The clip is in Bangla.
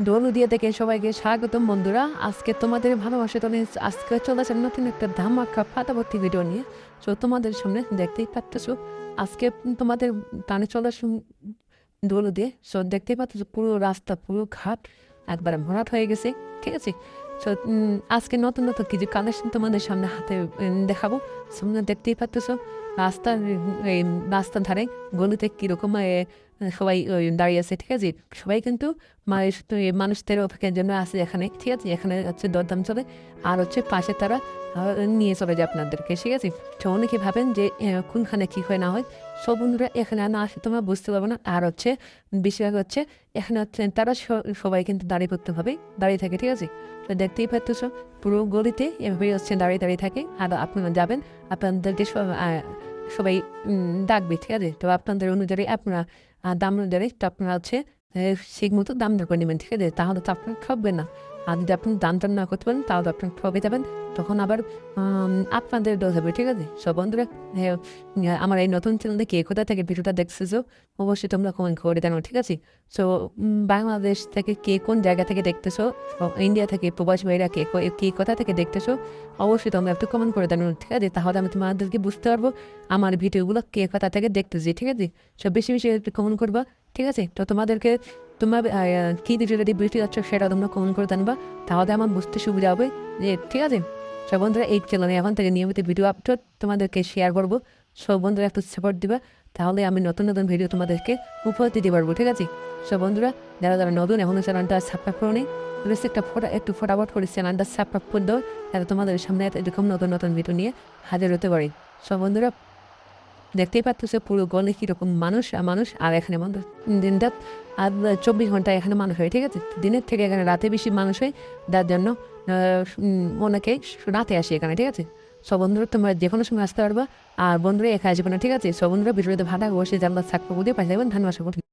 দোলুদিয়া থেকে সবাইকে স্বাগতম বন্ধুরা। আজকে তোমাদের ভালোবাসা তো আজকে চলে আসে নতুন একটা ধামাকা ফাটাভর্তি ভিডিও নিয়ে। তো তোমাদের সামনে দেখতেই পাচ্ছ আজকে তোমাদের টানে চলে আসুন দোলুদিয়া। সো দেখতেই পাচ্ছ পুরো রাস্তা পুরো ঘাট একবারে ভরাট হয়ে গেছে, ঠিক আছে। সো আজকে নতুন নতুন কিছু কালেকশন তোমাদের সামনে হাতে দেখাবো। সামনে দেখতেই পাচ্ছ রাস্তার এই রাস্তার ধারে গলিতে কীরকম সবাই দাঁড়িয়ে আছে, ঠিক আছে। সবাই কিন্তু মানুষদের অপেক্ষার জন্য আছে এখানে, ঠিক আছে। এখানে হচ্ছে দরদাম চলে আর হচ্ছে পাশে তারা নিয়ে চলে যায় আপনাদেরকে, ঠিক আছে। তো অনেকে ভাবেন যে কোনখানে কী হয় না হয়, সব বন্ধুরা এখানে না আসে তোমরা বুঝতে পারবো না। আর হচ্ছে বেশিরভাগ হচ্ছে এখানে হচ্ছে তারা সবাই কিন্তু দাঁড়িয়ে পড়তে হবে, দাঁড়িয়ে থাকে, ঠিক আছে। তো দেখতেই পাচ্ছ পুরো গলিতে এভাবেই হচ্ছে দাঁড়িয়ে দাঁড়িয়ে থাকে। আর আপনারা যাবেন, আপনাদেরকে সবাই ডাকবে, ঠিক আছে। তো আপনাদের অনুযায়ী আপনারা দাম অনুযায়ী তো আপনারা হচ্ছে ঠিক মতো দাম দর করে নেবেন, ঠিক আছে। তাহলে তো আপনার ঠকবেন না। আর যদি আপনি দাম দর না করতে পারেন তাহলে আপনার ঠকে যাবেন, তখন আবার আপনাদের দোষ হবে, ঠিক আছে। সব বন্ধুরা আমার এই নতুন চ্যানেলে কে কোথা থেকে ভিডিওটা দেখতেছো অবশ্যই তোমরা কমেন্ট করে জানো, ঠিক আছে। সো বাংলাদেশ থেকে কে কোন জায়গা থেকে দেখতেছো, ইন্ডিয়া থেকে প্রবাসী ভাইরা কে কোথা থেকে দেখতেছো অবশ্যই তোমরা একটু কমেন্ট করে জানো, ঠিক আছে। তাহলে আমি তোমাদেরকে বুঝতে পারবো আমার ভিডিওগুলো কে কোথা থেকে দেখতেছি, ঠিক আছে। সব বেশি বেশি একটু কমেন্ট করবা, ঠিক আছে। তো তোমাদেরকে তোমার কী যদি বৃষ্টি যাচ্ছ সেটা তোমরা কমেন্ট করে জানবা, তাহলে আমার বুঝতে সুবিধা হবে যে, ঠিক আছে। সব বন্ধুরা এই চ্যানেলে এখন থেকে নিয়মিত ভিডিও আপলোড তোমাদেরকে শেয়ার করবো। সব বন্ধুরা একটু সাপোর্ট দিবা, তাহলে আমি নতুন নতুন ভিডিও তোমাদেরকে উপহার দিতে পারবো, ঠিক আছে। সব বন্ধুরা যারা যারা নতুন এখনও চ্যানেলটা সাবস্ক্রাইব করো নি, একটু ফটাফট করে চ্যানেলটা সাবস্ক্রাইব করে দাও, যাতে তোমাদের সামনে এরকম নতুন নতুন ভিডিও নিয়ে হাজির হতে পারি। সব বন্ধুরা দেখতেই পাচ্ছ পুরো গলে কীরকম মানুষ মানুষ। আর এখানে বন্ধু দিনটা আর 24 ঘন্টায় এখানে মানুষ হয়, ঠিক আছে। দিনের থেকে এখানে রাতে বেশি মানুষ হয়, যার জন্য অনেকে রাতে আসে এখানে, ঠিক আছে। সব বন্ধুরা তোমরা যে কোনো সময় আসতে পারবা। আর বন্ধুরা একা আসবে না, ঠিক আছে। সব বন্ধুরা ভিডিওতে ভালো বসে জানলা থাকবো বুঝে পাশে যাবেন। ধন্যবাদ।